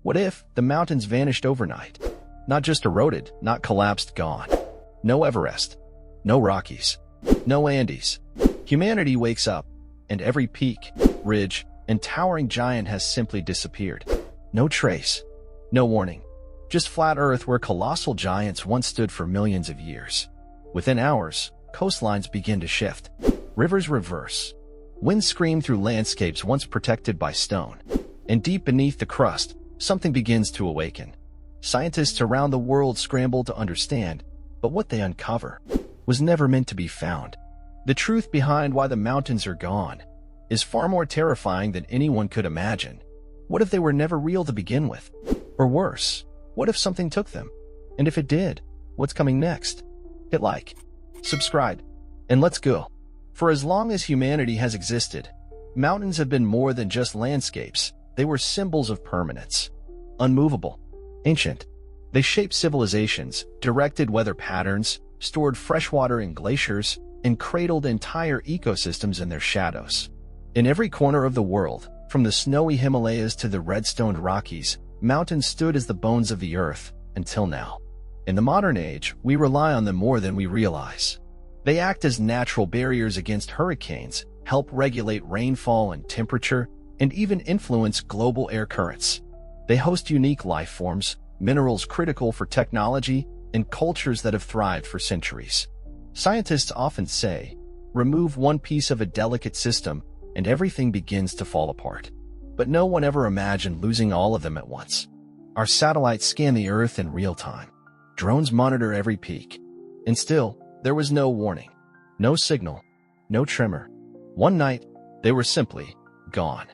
What if the mountains vanished overnight? Not just eroded, not collapsed, gone. No Everest, no Rockies, no Andes. Humanity wakes up, and every peak, ridge, and towering giant has simply disappeared. No trace, no warning. Just flat Earth where colossal giants once stood for millions of years. Within hours, coastlines begin to shift. Rivers reverse. Winds scream through landscapes once protected by stone. And deep beneath the crust, something begins to awaken. Scientists around the world scramble to understand, but what they uncover was never meant to be found. The truth behind why the mountains are gone is far more terrifying than anyone could imagine. What if they were never real to begin with? Or worse, what if something took them? And if it did, what's coming next? Hit like, subscribe, and let's go. For as long as humanity has existed, mountains have been more than just landscapes. They were symbols of permanence. Unmovable, ancient. They shaped civilizations, directed weather patterns, stored freshwater in glaciers, and cradled entire ecosystems in their shadows. In every corner of the world, from the snowy Himalayas to the red-stoned Rockies, mountains stood as the bones of the earth, until now. In the modern age, we rely on them more than we realize. They act as natural barriers against hurricanes, help regulate rainfall and temperature, and even influence global air currents. They host unique life forms, minerals critical for technology, and cultures that have thrived for centuries. Scientists often say, remove one piece of a delicate system, and everything begins to fall apart. But no one ever imagined losing all of them at once. Our satellites scan the Earth in real time. Drones monitor every peak. And still, there was no warning, no signal, no tremor. One night, they were simply gone.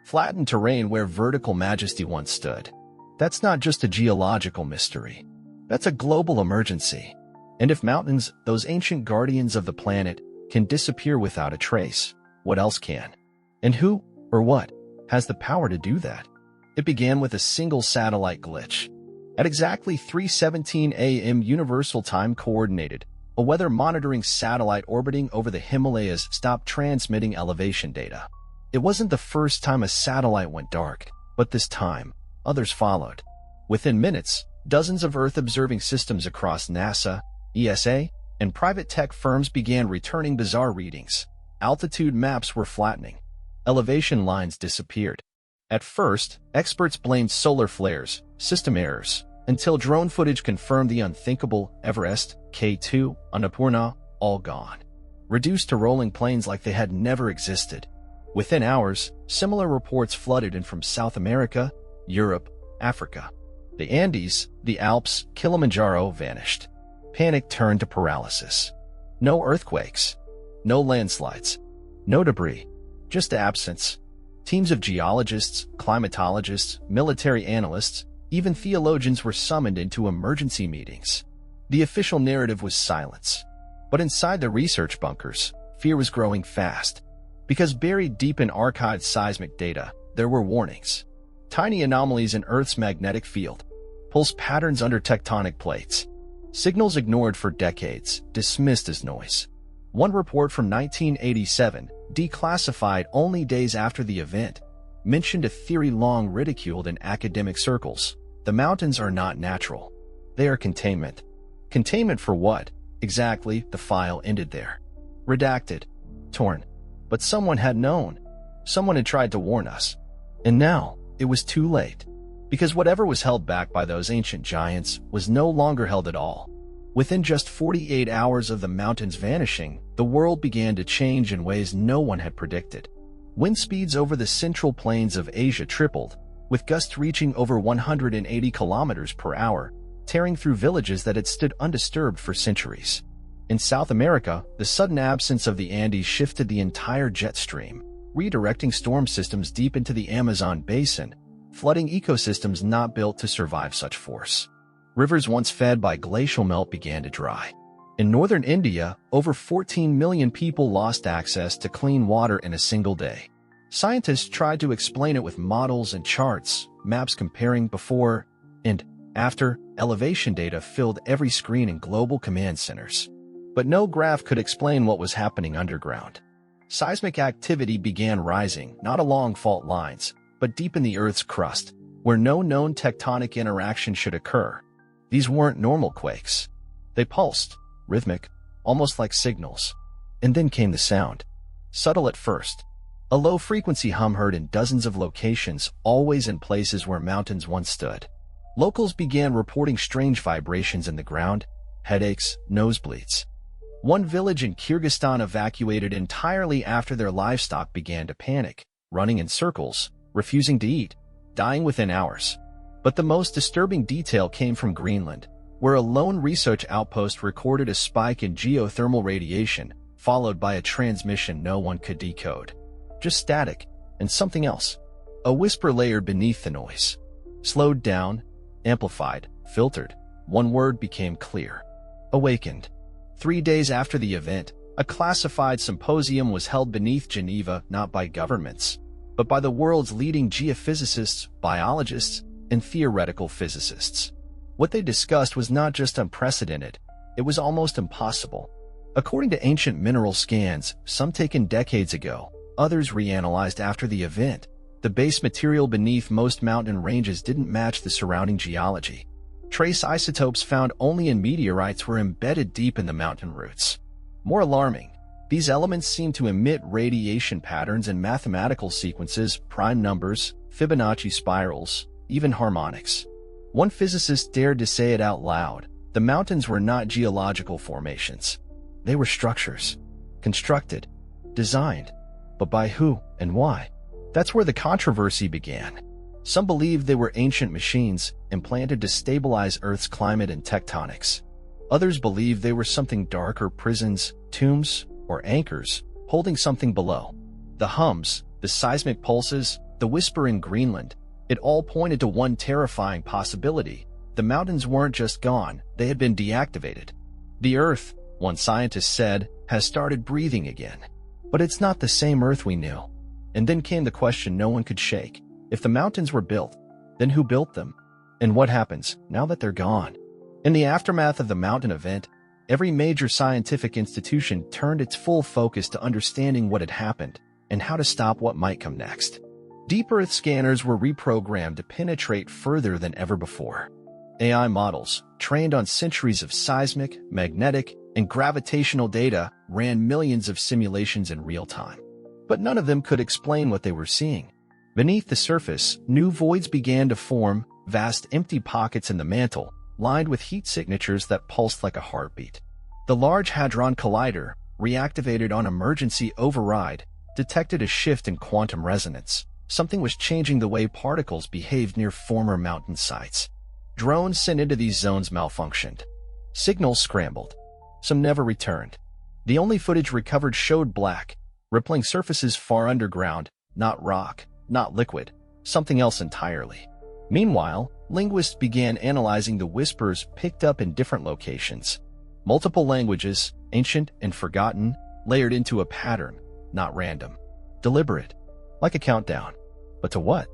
Flattened terrain where vertical majesty once stood. That's not just a geological mystery. That's a global emergency. And if mountains, those ancient guardians of the planet, can disappear without a trace, what else can? And who, or what, has the power to do that? It began with a single satellite glitch. At exactly 3:17 a.m. Universal Time Coordinated, a weather monitoring satellite orbiting over the Himalayas stopped transmitting elevation data. It wasn't the first time a satellite went dark, but this time, others followed. Within minutes, dozens of Earth-observing systems across NASA, ESA, and private tech firms began returning bizarre readings. Altitude maps were flattening. Elevation lines disappeared. At first, experts blamed solar flares, system errors, until drone footage confirmed the unthinkable. Everest, K2, Annapurna, all gone. Reduced to rolling plains like they had never existed. Within hours, similar reports flooded in from South America, Europe, Africa. The Andes, the Alps, Kilimanjaro vanished. Panic turned to paralysis. No earthquakes. No landslides. No debris. Just absence. Teams of geologists, climatologists, military analysts, even theologians were summoned into emergency meetings. The official narrative was silence. But inside the research bunkers, fear was growing fast. Because buried deep in archived seismic data, there were warnings. Tiny anomalies in Earth's magnetic field, pulse patterns under tectonic plates, signals ignored for decades, dismissed as noise. One report from 1987, declassified only days after the event, mentioned a theory long ridiculed in academic circles. The mountains are not natural. They are containment. Containment for what? Exactly, the file ended there. Redacted. Torn. But someone had known. Someone had tried to warn us. And now, it was too late. Because whatever was held back by those ancient giants was no longer held at all. Within just 48 hours of the mountains vanishing, the world began to change in ways no one had predicted. Wind speeds over the central plains of Asia tripled, with gusts reaching over 180 kilometers per hour, tearing through villages that had stood undisturbed for centuries. In South America, the sudden absence of the Andes shifted the entire jet stream, redirecting storm systems deep into the Amazon basin, flooding ecosystems not built to survive such force. Rivers once fed by glacial melt began to dry. In northern India, over 14 million people lost access to clean water in a single day. Scientists tried to explain it with models and charts, maps comparing before and after elevation data filled every screen in global command centers. But no graph could explain what was happening underground. Seismic activity began rising, not along fault lines, but deep in the Earth's crust, where no known tectonic interaction should occur. These weren't normal quakes. They pulsed, rhythmic, almost like signals. And then came the sound. Subtle at first. A low-frequency hum heard in dozens of locations, always in places where mountains once stood. Locals began reporting strange vibrations in the ground, headaches, nosebleeds. One village in Kyrgyzstan evacuated entirely after their livestock began to panic, running in circles, refusing to eat, dying within hours. But the most disturbing detail came from Greenland, where a lone research outpost recorded a spike in geothermal radiation, followed by a transmission no one could decode. Just static, and something else. A whisper layered beneath the noise. Slowed down, amplified, filtered. One word became clear. Awakened. 3 days after the event, a classified symposium was held beneath Geneva, not by governments, but by the world's leading geophysicists, biologists, and theoretical physicists. What they discussed was not just unprecedented, it was almost impossible. According to ancient mineral scans, some taken decades ago, others reanalyzed after the event, the base material beneath most mountain ranges didn't match the surrounding geology. Trace isotopes found only in meteorites were embedded deep in the mountain roots. More alarming, these elements seem to emit radiation patterns in mathematical sequences, prime numbers, Fibonacci spirals, even harmonics. One physicist dared to say it out loud: the mountains were not geological formations. They were structures. Constructed. Designed. But by who and why? That's where the controversy began. Some believed they were ancient machines, implanted to stabilize Earth's climate and tectonics. Others believed they were something darker: prisons, tombs, or anchors, holding something below. The hums, the seismic pulses, the whisper in Greenland, it all pointed to one terrifying possibility. The mountains weren't just gone, they had been deactivated. The Earth, one scientist said, has started breathing again. But it's not the same Earth we knew. And then came the question no one could shake. If the mountains were built, then who built them? And what happens now that they're gone? In the aftermath of the mountain event, every major scientific institution turned its full focus to understanding what had happened and how to stop what might come next. Deep Earth scanners were reprogrammed to penetrate further than ever before. AI models, trained on centuries of seismic, magnetic, and gravitational data, ran millions of simulations in real time. But none of them could explain what they were seeing. Beneath the surface, new voids began to form, vast empty pockets in the mantle, lined with heat signatures that pulsed like a heartbeat. The Large Hadron Collider, reactivated on emergency override, detected a shift in quantum resonance. Something was changing the way particles behaved near former mountain sites. Drones sent into these zones malfunctioned. Signals scrambled. Some never returned. The only footage recovered showed black, rippling surfaces far underground, not rock, not liquid, something else entirely. Meanwhile, linguists began analyzing the whispers picked up in different locations. Multiple languages, ancient and forgotten, layered into a pattern, not random. Deliberate. Like a countdown. But to what?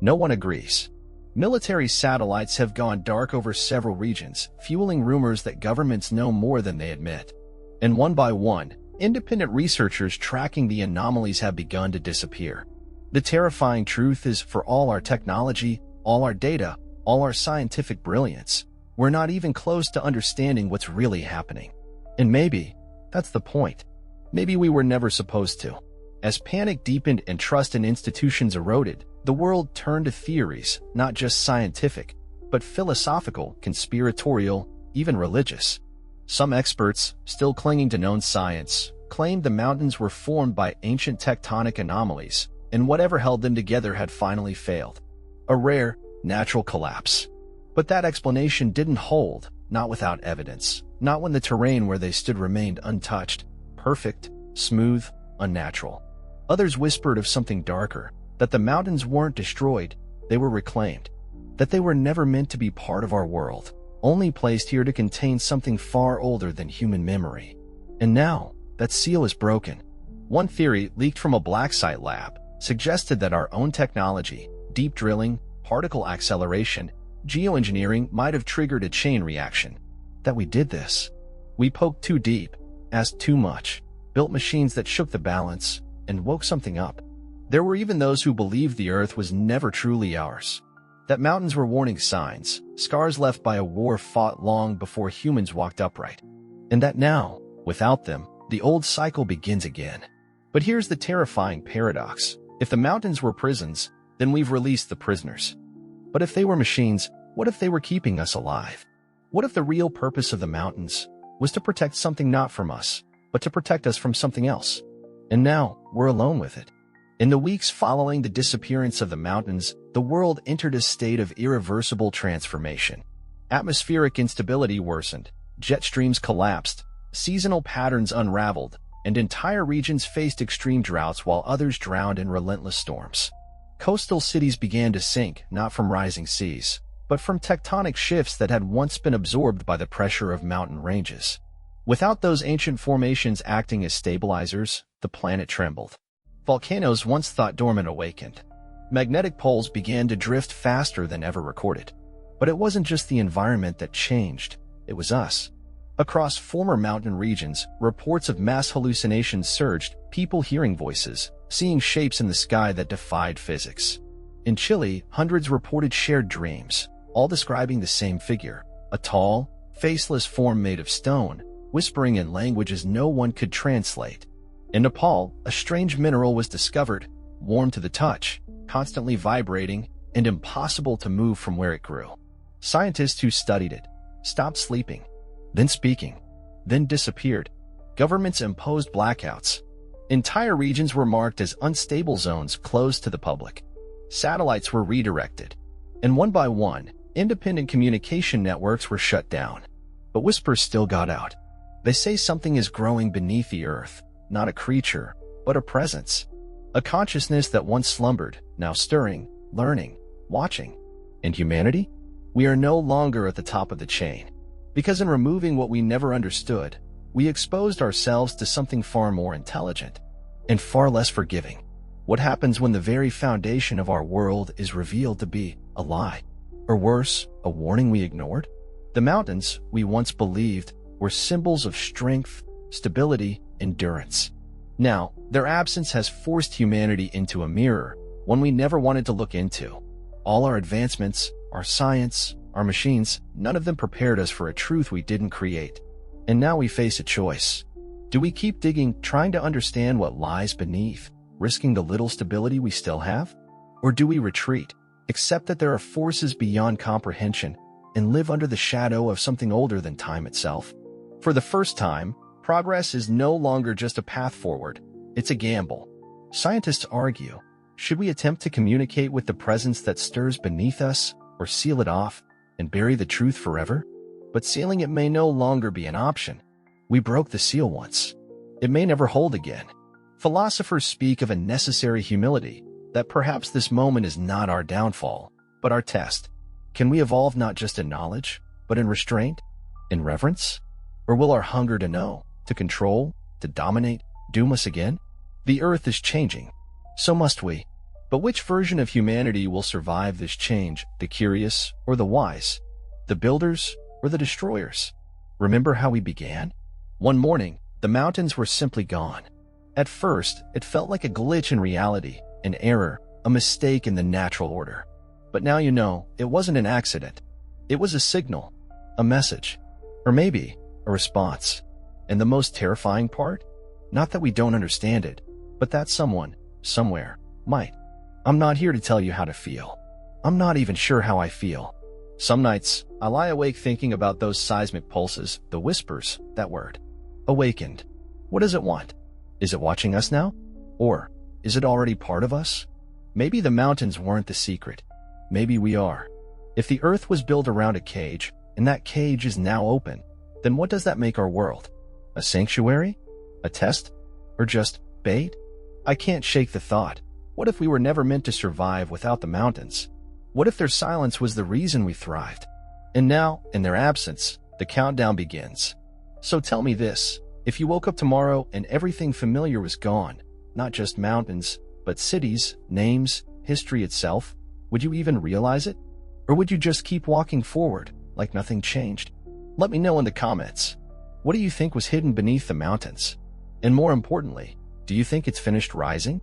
No one agrees. Military satellites have gone dark over several regions, fueling rumors that governments know more than they admit. And one by one, independent researchers tracking the anomalies have begun to disappear. The terrifying truth is, for all our technology, all our data, all our scientific brilliance, we're not even close to understanding what's really happening. And maybe that's the point. Maybe we were never supposed to. As panic deepened and trust in institutions eroded, the world turned to theories, not just scientific, but philosophical, conspiratorial, even religious. Some experts, still clinging to known science, claimed the mountains were formed by ancient tectonic anomalies, and whatever held them together had finally failed. A rare, natural collapse. But that explanation didn't hold, not without evidence, not when the terrain where they stood remained untouched, perfect, smooth, unnatural. Others whispered of something darker, that the mountains weren't destroyed, they were reclaimed, that they were never meant to be part of our world, only placed here to contain something far older than human memory. And now, that seal is broken. One theory, leaked from a black site lab, suggested that our own technology, deep drilling, particle acceleration, geoengineering might have triggered a chain reaction. That we did this. We poked too deep, asked too much, built machines that shook the balance, and woke something up. There were even those who believed the Earth was never truly ours. That mountains were warning signs, scars left by a war fought long before humans walked upright. And that now, without them, the old cycle begins again. But here's the terrifying paradox. If the mountains were prisons, then we've released the prisoners. But if they were machines, what if they were keeping us alive? What if the real purpose of the mountains was to protect something not from us, but to protect us from something else? And now, we're alone with it. In the weeks following the disappearance of the mountains, the world entered a state of irreversible transformation. Atmospheric instability worsened, jet streams collapsed, seasonal patterns unraveled, and entire regions faced extreme droughts while others drowned in relentless storms. Coastal cities began to sink, not from rising seas, but from tectonic shifts that had once been absorbed by the pressure of mountain ranges. Without those ancient formations acting as stabilizers, the planet trembled. Volcanoes once thought dormant awakened. Magnetic poles began to drift faster than ever recorded. But it wasn't just the environment that changed, it was us. Across former mountain regions, reports of mass hallucinations surged, people hearing voices, seeing shapes in the sky that defied physics. In Chile, hundreds reported shared dreams, all describing the same figure, a tall, faceless form made of stone, whispering in languages no one could translate. In Nepal, a strange mineral was discovered, warm to the touch, constantly vibrating, and impossible to move from where it grew. Scientists who studied it stopped sleeping, then speaking, then disappeared. Governments imposed blackouts. Entire regions were marked as unstable zones closed to the public. Satellites were redirected, and one by one, independent communication networks were shut down. But whispers still got out. They say something is growing beneath the earth, not a creature, but a presence. A consciousness that once slumbered, now stirring, learning, watching. And humanity? We are no longer at the top of the chain. Because in removing what we never understood, we exposed ourselves to something far more intelligent and far less forgiving. What happens when the very foundation of our world is revealed to be a lie? Or worse, a warning we ignored? The mountains, we once believed, were symbols of strength, stability, endurance. Now, their absence has forced humanity into a mirror, one we never wanted to look into. All our advancements, our science, our machines, none of them prepared us for a truth we didn't create. And now we face a choice. Do we keep digging, trying to understand what lies beneath, risking the little stability we still have? Or do we retreat, accept that there are forces beyond comprehension, and live under the shadow of something older than time itself? For the first time, progress is no longer just a path forward, it's a gamble. Scientists argue, should we attempt to communicate with the presence that stirs beneath us, or seal it off and bury the truth forever? But sealing it may no longer be an option. We broke the seal once. It may never hold again. Philosophers speak of a necessary humility, that perhaps this moment is not our downfall, but our test. Can we evolve not just in knowledge, but in restraint, in reverence? Or will our hunger to know, to control, to dominate, doom us again? The earth is changing. So must we. But which version of humanity will survive this change, the curious or the wise? The builders or the destroyers? Remember how we began? One morning, the mountains were simply gone. At first, it felt like a glitch in reality, an error, a mistake in the natural order. But now you know, it wasn't an accident. It was a signal, a message, or maybe a response. And the most terrifying part? Not that we don't understand it, but that someone, somewhere, might. I'm not here to tell you how to feel. I'm not even sure how I feel. Some nights, I lie awake thinking about those seismic pulses, the whispers, that word. Awakened. What does it want? Is it watching us now? Or is it already part of us? Maybe the mountains weren't the secret. Maybe we are. If the earth was built around a cage, and that cage is now open, then what does that make our world? A sanctuary? A test? Or just bait? I can't shake the thought. What if we were never meant to survive without the mountains? What if their silence was the reason we thrived? And now, in their absence, the countdown begins. So tell me this, if you woke up tomorrow and everything familiar was gone, not just mountains, but cities, names, history itself, would you even realize it? Or would you just keep walking forward, like nothing changed? Let me know in the comments. What do you think was hidden beneath the mountains? And more importantly, do you think it's finished rising?